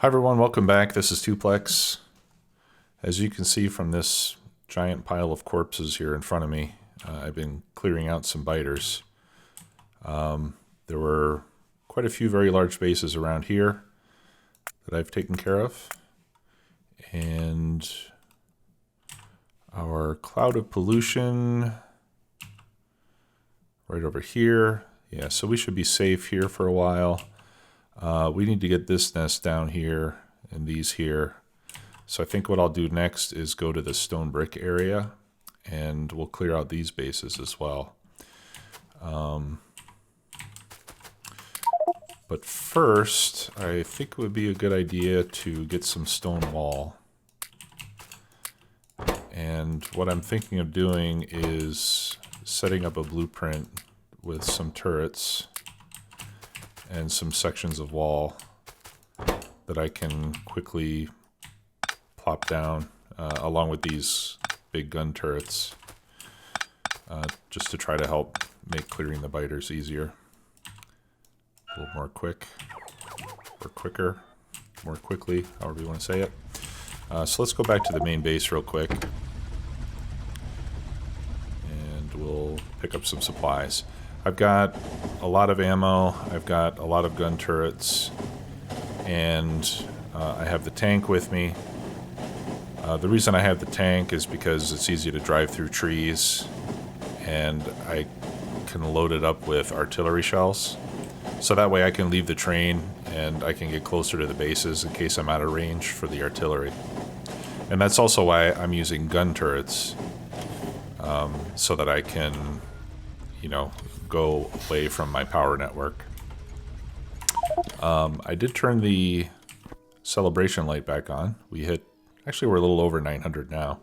Hi everyone, welcome back. This is Tuplex. As you can see from this giant pile of corpses here in front of me, I've been clearing out some biters. There were quite a few very large bases around here that I've taken care of. And our cloud of pollution right over here. Yeah, so we should be safe here for a while. We need to get this nest down here and these here. So I think what I'll do next is go to the stone brick area and we'll clear out these bases as well. But first, I think it would be a good idea to get some stone wall. And what I'm thinking of doing is setting up a blueprint with some turrets and some sections of wall that I can quickly plop down along with these big gun turrets just to try to help make clearing the biters easier. A little more quick, or quicker, more quickly, however you want to say it. So let's go back to the main base real quick and we'll pick up some supplies. I've got a lot of ammo, I've got a lot of gun turrets, and I have the tank with me. The reason I have the tank is because it's easy to drive through trees, and I can load it up with artillery shells. So that way I can leave the train and I can get closer to the bases in case I'm out of range for the artillery. And that's also why I'm using gun turrets, so that I can, you know, go away from my power network. I did turn the celebration light back on. Actually we're a little over 900 now.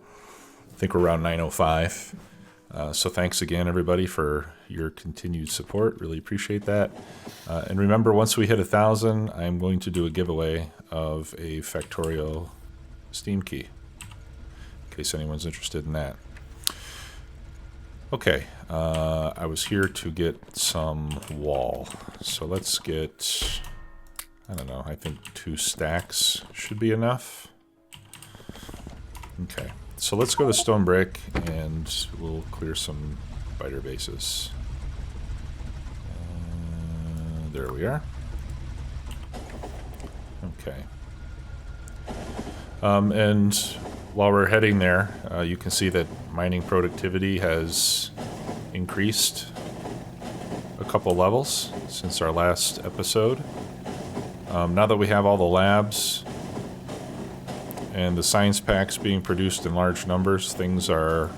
I think we're around 905. So thanks again everybody for your continued support. Really appreciate that. And remember, once we hit 1,000, I'm going to do a giveaway of a Factorio Steam key, in case anyone's interested in that. Okay, I was here to get some wall. So let's get, I don't know, I think 2 stacks should be enough. Okay, so let's go to stone brick and we'll clear some biter bases. There we are. Okay. And while we're heading there, you can see that mining productivity has increased a couple levels since our last episode. Now that we have all the labs and the science packs being produced in large numbers, things are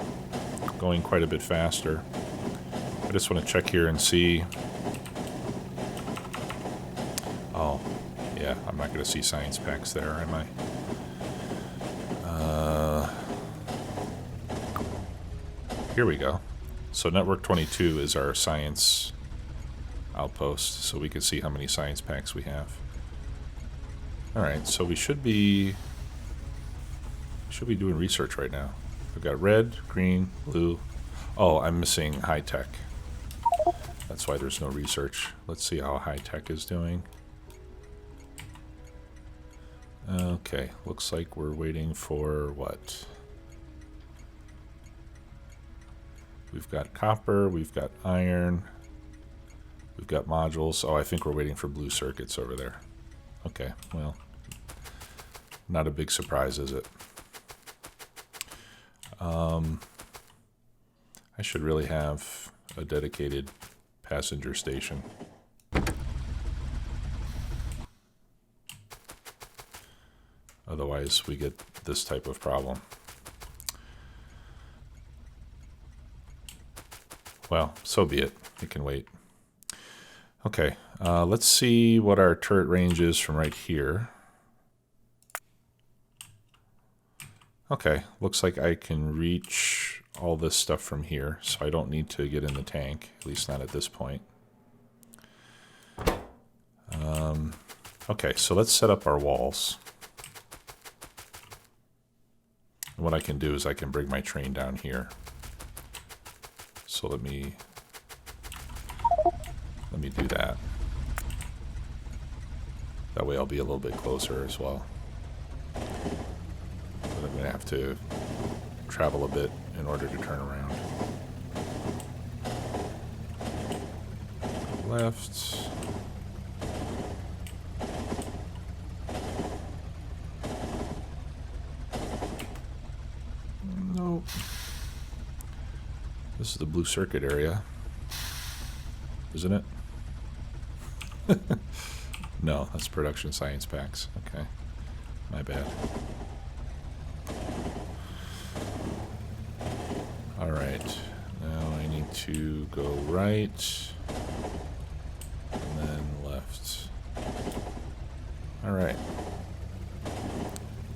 going quite a bit faster. I just want to check here and see. Oh, yeah, I'm not going to see science packs there, am I? Here we go. So network 22 is our science outpost, so we can see how many science packs we have. Alright, so we should be doing research right now. We've got red, green, blue. Oh, I'm missing high tech. That's why there's no research. Let's see how high tech is doing. Okay, looks like we're waiting for what? We've got copper, we've got iron, we've got modules. Oh, I think we're waiting for blue circuits over there. Okay, well, not a big surprise, is it? I should really have a dedicated passenger station. Otherwise, we get this type of problem. Well, so be it. It can wait. Okay, let's see what our turret range is from right here. Okay, looks like I can reach all this stuff from here, so I don't need to get in the tank, at least not at this point. Okay, so let's set up our walls. And what I can do is I can bring my train down here. So let me do that. That way I'll be a little bit closer as well. But I'm going to have to travel a bit in order to turn around. Left. Nope. This is the blue circuit area, isn't it? No, that's production science packs. Okay, my bad. All right, now I need to go right and then left. All right.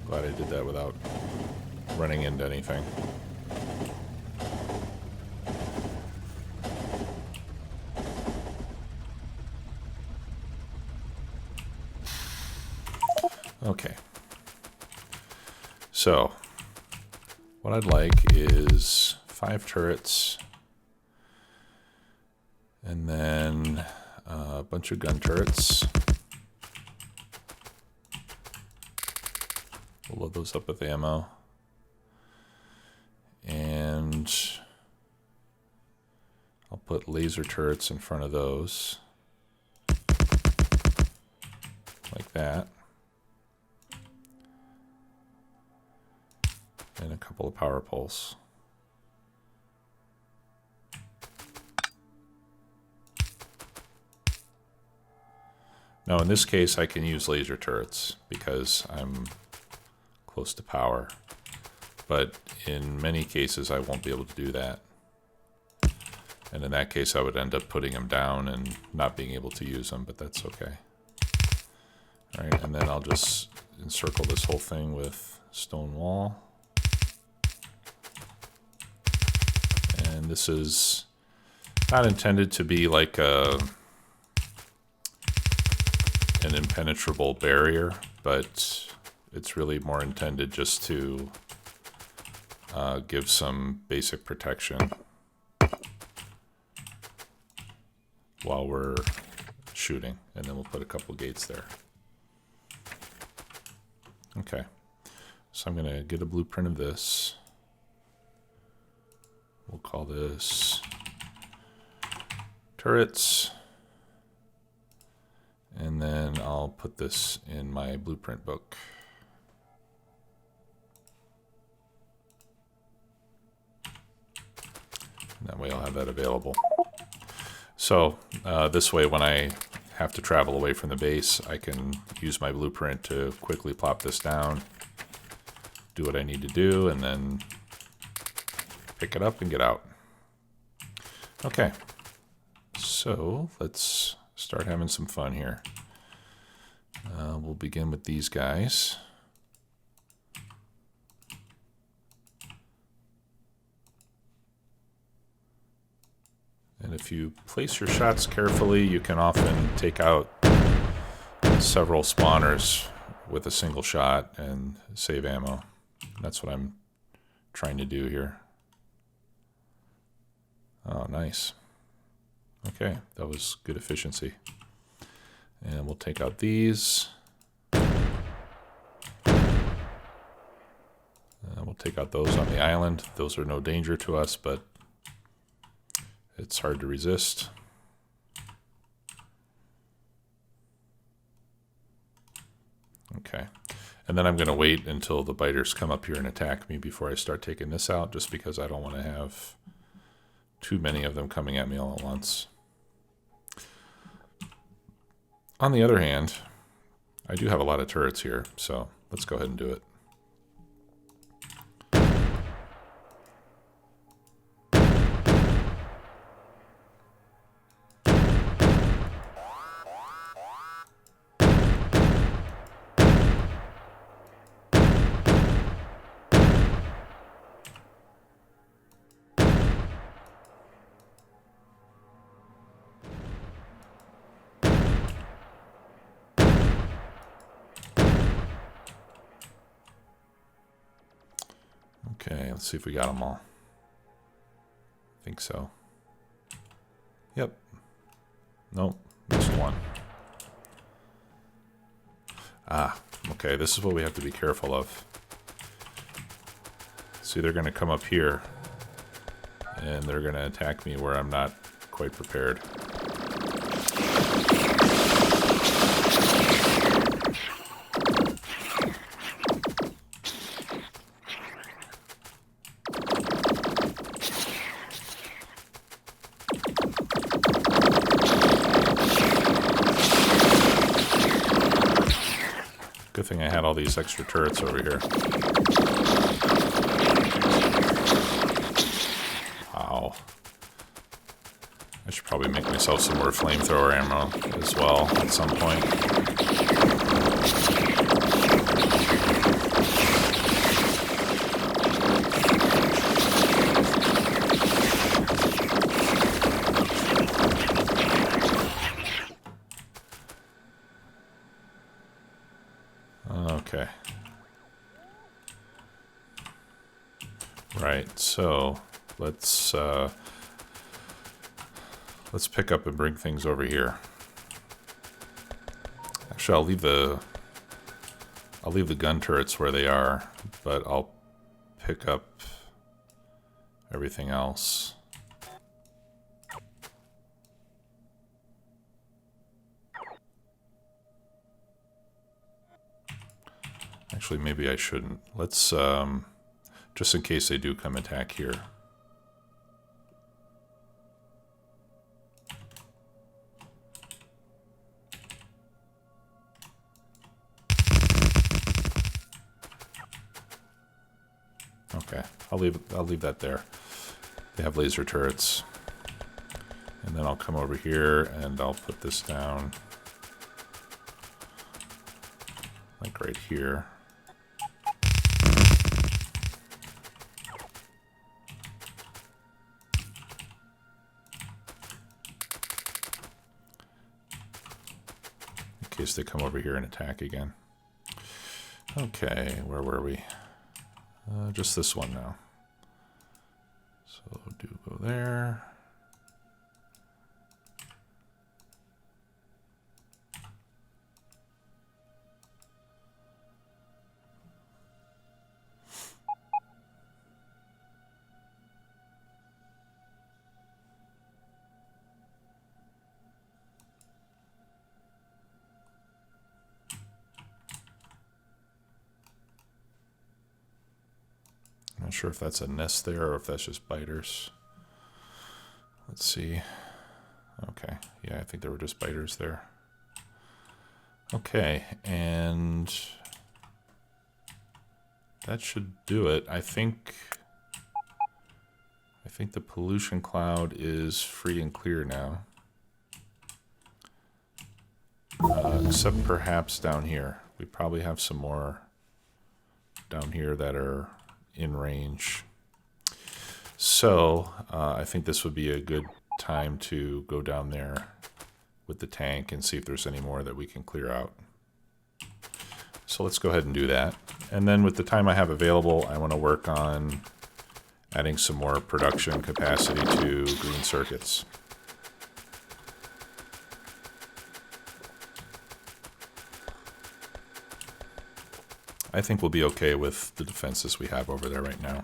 Glad I did that without running into anything. Okay. So, what I'd like is 5 turrets, and then a bunch of gun turrets. We'll load those up with ammo. And I'll put laser turrets in front of those. Like that. And a couple of power poles. Now in this case I can use laser turrets because I'm close to power. But in many cases I won't be able to do that. And in that case I would end up putting them down and not being able to use them, but that's okay. Alright, and then I'll just encircle this whole thing with stone wall. And this is not intended to be like an impenetrable barrier, but it's really more intended just to give some basic protection while we're shooting. And then we'll put a couple gates there. Okay, so I'm going to get a blueprint of this. We'll call this turrets. And then I'll put this in my blueprint book. And that way I'll have that available. So this way when I have to travel away from the base, I can use my blueprint to quickly plop this down, do what I need to do, and then pick it up and get out. Okay, so let's start having some fun here. We'll begin with these guys. And if you place your shots carefully, you can often take out several spawners with a single shot and save ammo. That's what I'm trying to do here. Oh, nice. Okay, that was good efficiency. And we'll take out these. We'll take out those on the island. Those are no danger to us, but it's hard to resist. Okay. And then I'm going to wait until the biters come up here and attack me before I start taking this out, just because I don't want to have too many of them coming at me all at once. On the other hand, I do have a lot of turrets here, so let's go ahead and do it. Okay, let's see if we got them all. I think so. Yep. Nope, missed one. Okay, this is what we have to be careful of. See, they're going to come up here, and they're going to attack me where I'm not quite prepared. Good thing I had all these extra turrets over here. Wow. I should probably make myself some more flamethrower ammo as well at some point. Okay. Right, so let's pick up and bring things over here. Actually, I'll leave the gun turrets where they are, but I'll pick up everything else. Actually, maybe I shouldn't. Let's, just in case they do come attack here. Okay, I'll leave that there. They have laser turrets. And then I'll come over here and I'll put this down like right here. In case they come over here and attack again. Okay, where were we? Just this one now. So do go there. Not sure if that's a nest there or if that's just biters. Let's see. Okay, yeah, I think there were just biters there. Okay, and that should do it. I think the pollution cloud is free and clear now. Except perhaps down here. We probably have some more down here that are in range. So I think this would be a good time to go down there with the tank and see if there's any more that we can clear out. So let's go ahead and do that. And then with the time I have available, I want to work on adding some more production capacity to green circuits. I think we'll be okay with the defenses we have over there right now.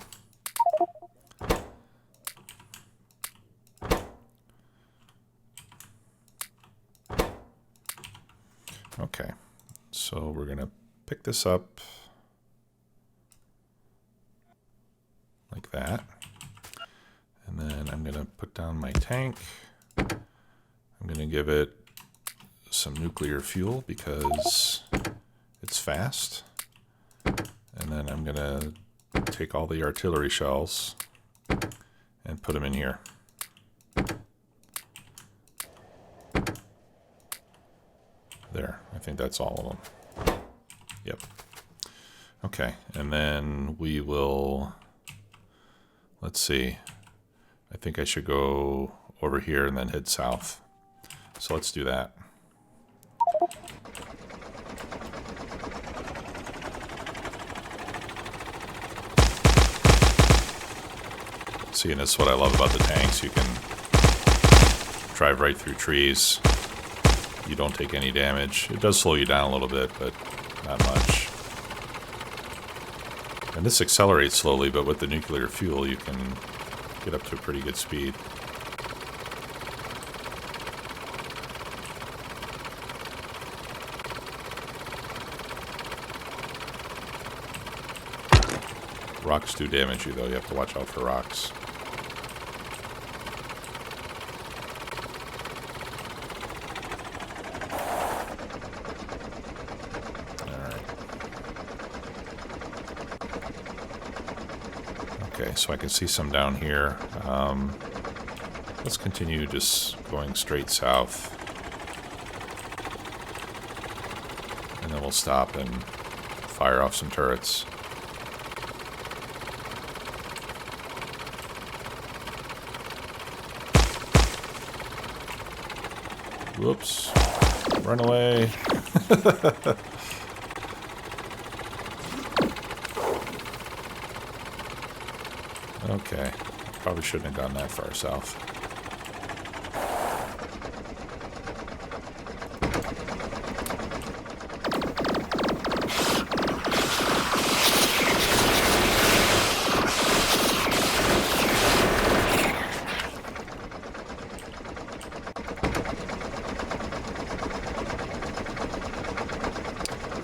Okay, so we're gonna pick this up like that. And then I'm gonna put down my tank. I'm gonna give it some nuclear fuel because it's fast. And then I'm gonna take all the artillery shells and put them in here. There, I think that's all of them. Yep. Okay, and then we will, let's see, I think I should go over here and then head south. So let's do that. See, and this is what I love about the tanks. You can drive right through trees. You don't take any damage. It does slow you down a little bit, but not much. And this accelerates slowly, but with the nuclear fuel, you can get up to a pretty good speed. Rocks do damage you, though. You have to watch out for rocks. Okay, so I can see some down here. Let's continue just going straight south. And then we'll stop and fire off some turrets. Whoops. Run away. Okay, probably shouldn't have gone that far south.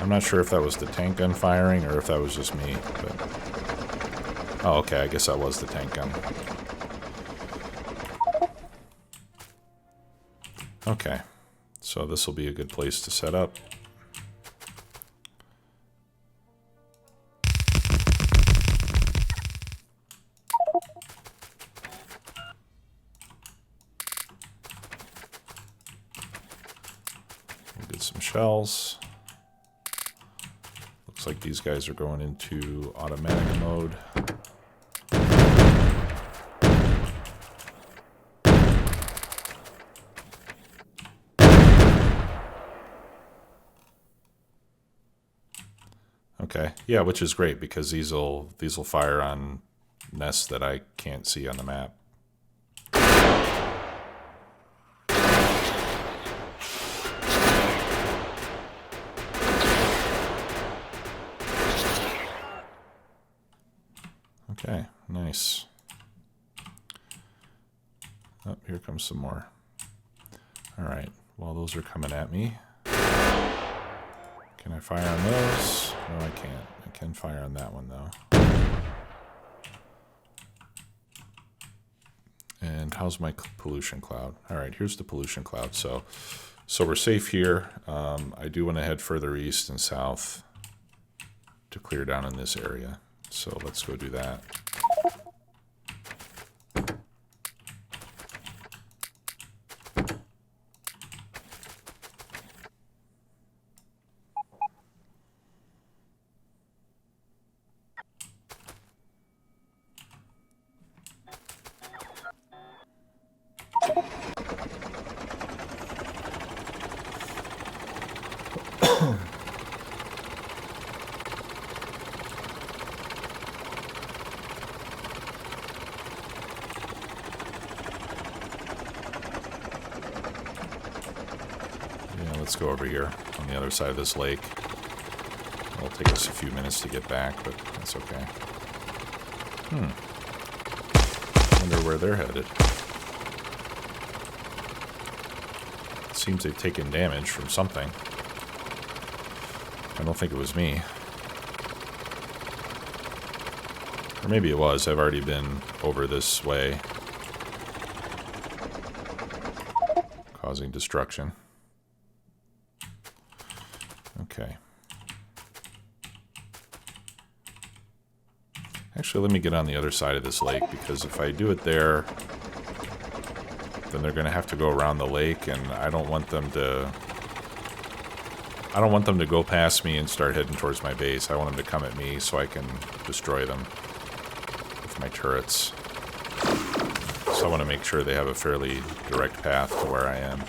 I'm not sure if that was the tank gun firing or if that was just me, but... Oh, okay, I guess that was the tank gun. Okay, so this will be a good place to set up. We'll get some shells. Looks like these guys are going into automatic mode. Okay, yeah, which is great because these will fire on nests that I can't see on the map. Okay, nice. Oh, here comes some more. All right, while those are coming at me, can I fire on those? No, I can't. I can fire on that one, though. And how's my pollution cloud? All right, here's the pollution cloud. So we're safe here. I do want to head further east and south to clear down in this area. So let's go do that. Let's go over here on the other side of this lake. It'll take us a few minutes to get back, but that's okay. Wonder where they're headed. It seems they've taken damage from something. I don't think it was me. Or maybe it was. I've already been over this way, causing destruction. Okay. Actually, let me get on the other side of this lake, because if I do it there, then they're going to have to go around the lake, and I don't want them to go past me and start heading towards my base. I want them to come at me so I can destroy them with my turrets. So I want to make sure they have a fairly direct path to where I am.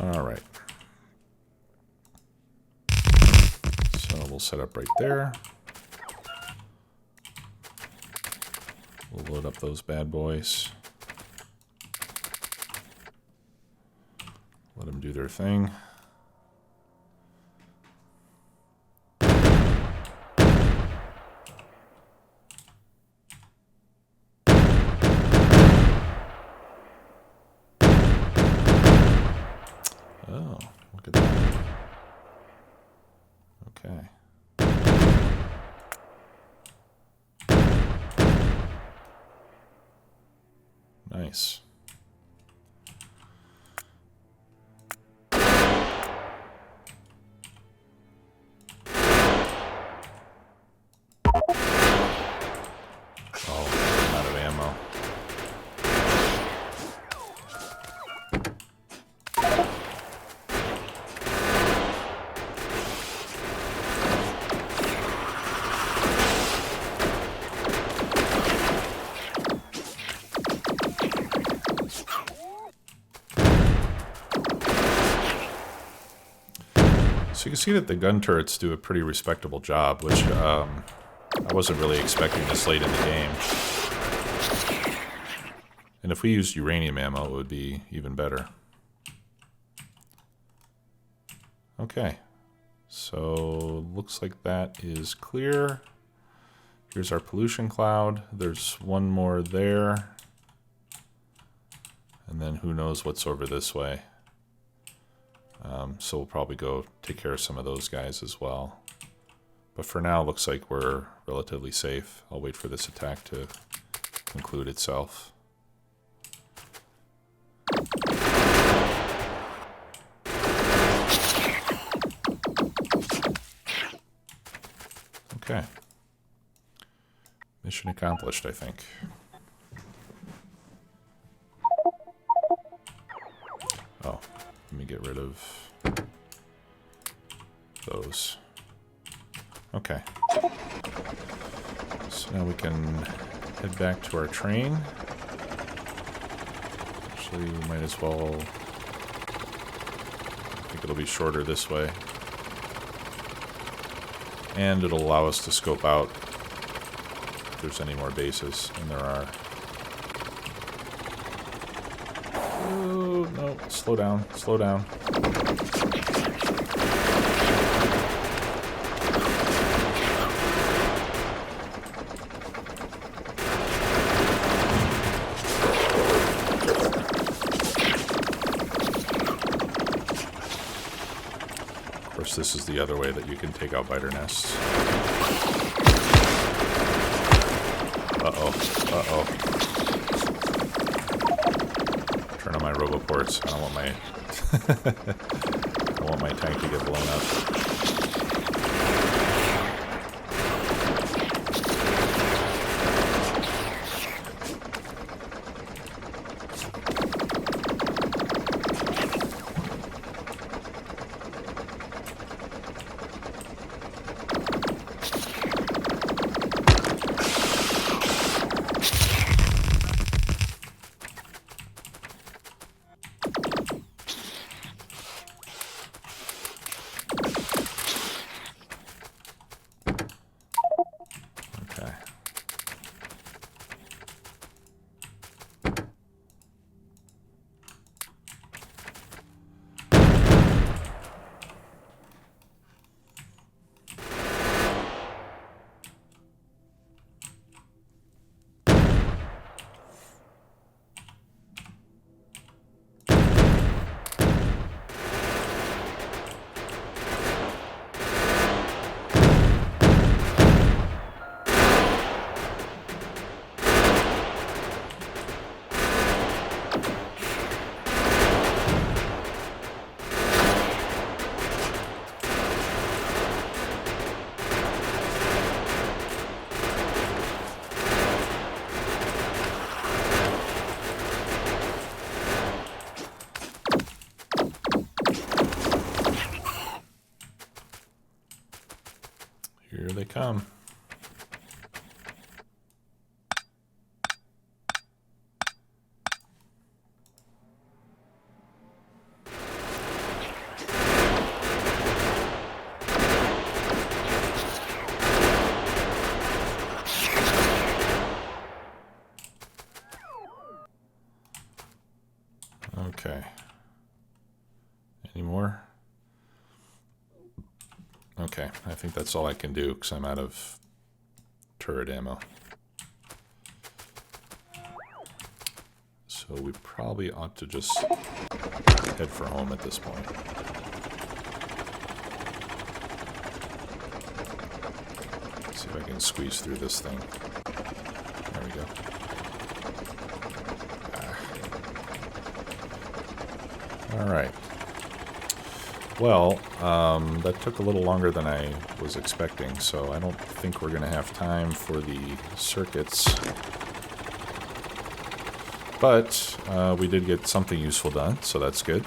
Alright. So we'll set up right there. We'll load up those bad boys. them do their thing. Oh, look at that. Okay. Nice. Oh, I'm out of ammo. So you can see that the gun turrets do a pretty respectable job, which I wasn't really expecting this late in the game. And if we used uranium ammo, it would be even better. Okay, so looks like that is clear. Here's our pollution cloud. There's one more there. And then who knows what's over this way. So we'll probably go take care of some of those guys as well. But for now, looks like we're relatively safe. I'll wait for this attack to conclude itself. Okay. Mission accomplished, I think. Oh, let me get rid of those. Okay. So now we can head back to our train. Actually, we might as well... I think it'll be shorter this way. And it'll allow us to scope out if there's any more bases, and there are. Oh, no, slow down, slow down. Of course, this is the other way that you can take out biter nests. Uh-oh, uh-oh. Turn on my roboports. I don't want my I don't want my tank to get blown up. Here they come. Okay. Any more? Okay, I think that's all I can do because I'm out of turret ammo. So we probably ought to just head for home at this point. See if I can squeeze through this thing. There we go. All right. Well, that took a little longer than I was expecting, so I don't think we're going to have time for the circuits. But we did get something useful done, so that's good.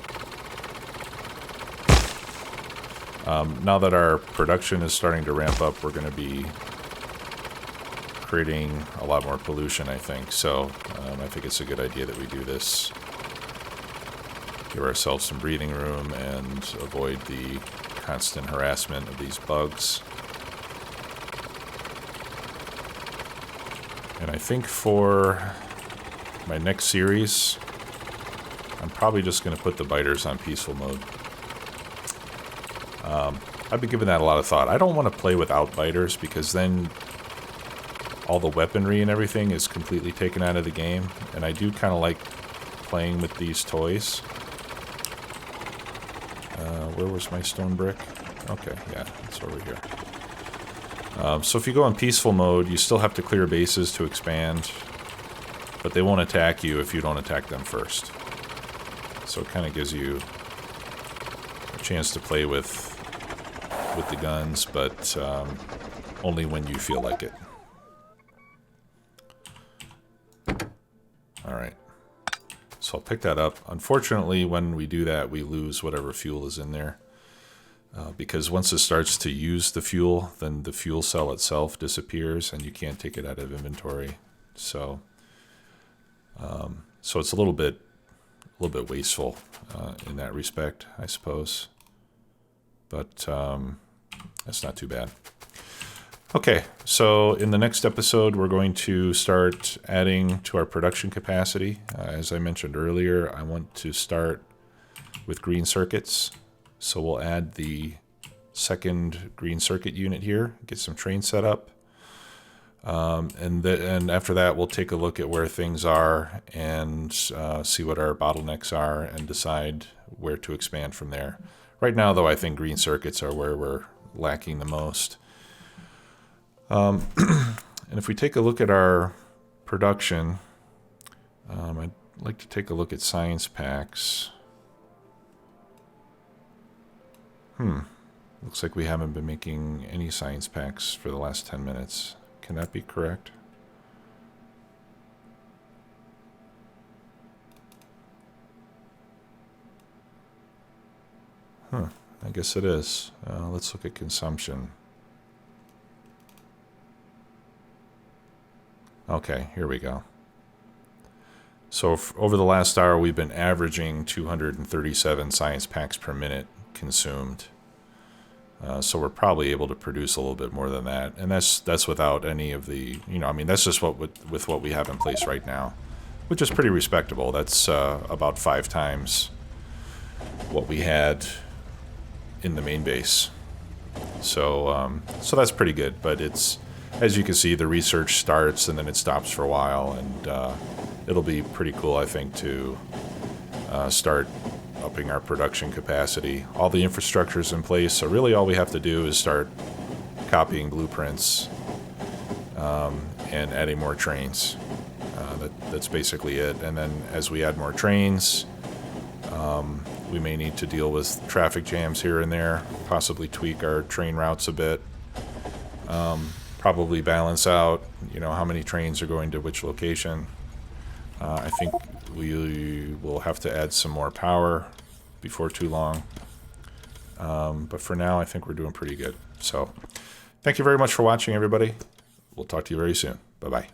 Now that our production is starting to ramp up, we're going to be creating a lot more pollution, I think. So I think it's a good idea that we do this. Give ourselves some breathing room and avoid the constant harassment of these bugs. And I think for my next series, I'm probably just going to put the biters on peaceful mode. I've been giving that a lot of thought. I don't want to play without biters because then all the weaponry and everything is completely taken out of the game. And I do kind of like playing with these toys. Where was my stone brick? Okay, yeah, it's over here. So if you go in peaceful mode, you still have to clear bases to expand, but they won't attack you if you don't attack them first. So it kind of gives you a chance to play with the guns, but only when you feel like it. All right. So I'll pick that up. Unfortunately, when we do that, we lose whatever fuel is in there. Because once it starts to use the fuel, then the fuel cell itself disappears and you can't take it out of inventory. So so it's a little bit wasteful in that respect, I suppose. But that's not too bad. Okay, so in the next episode, we're going to start adding to our production capacity. As I mentioned earlier, I want to start with green circuits. So we'll add the second green circuit unit here, get some trains set up. And after that, we'll take a look at where things are and see what our bottlenecks are and decide where to expand from there. Right now, though, I think green circuits are where we're lacking the most. And if we take a look at our production, I'd like to take a look at science packs. Looks like we haven't been making any science packs for the last 10 minutes. Can that be correct? I guess it is. Let's look at consumption. Okay, here we go. So over the last hour, we've been averaging 237 science packs per minute consumed. So we're probably able to produce a little bit more than that. And that's without any of the, I mean, that's just with what we have in place right now, which is pretty respectable. That's about 5 times what we had in the main base. So so that's pretty good, but it's, as you can see, the research starts and then it stops for a while, and it'll be pretty cool, I think, to start upping our production capacity. All the infrastructure is in place, so really all we have to do is start copying blueprints and adding more trains. That's basically it. And then as we add more trains, we may need to deal with traffic jams here and there, possibly tweak our train routes a bit. Probably balance out, how many trains are going to which location. I think we will have to add some more power before too long. But for now, I think we're doing pretty good. So thank you very much for watching, everybody. We'll talk to you very soon. Bye-bye.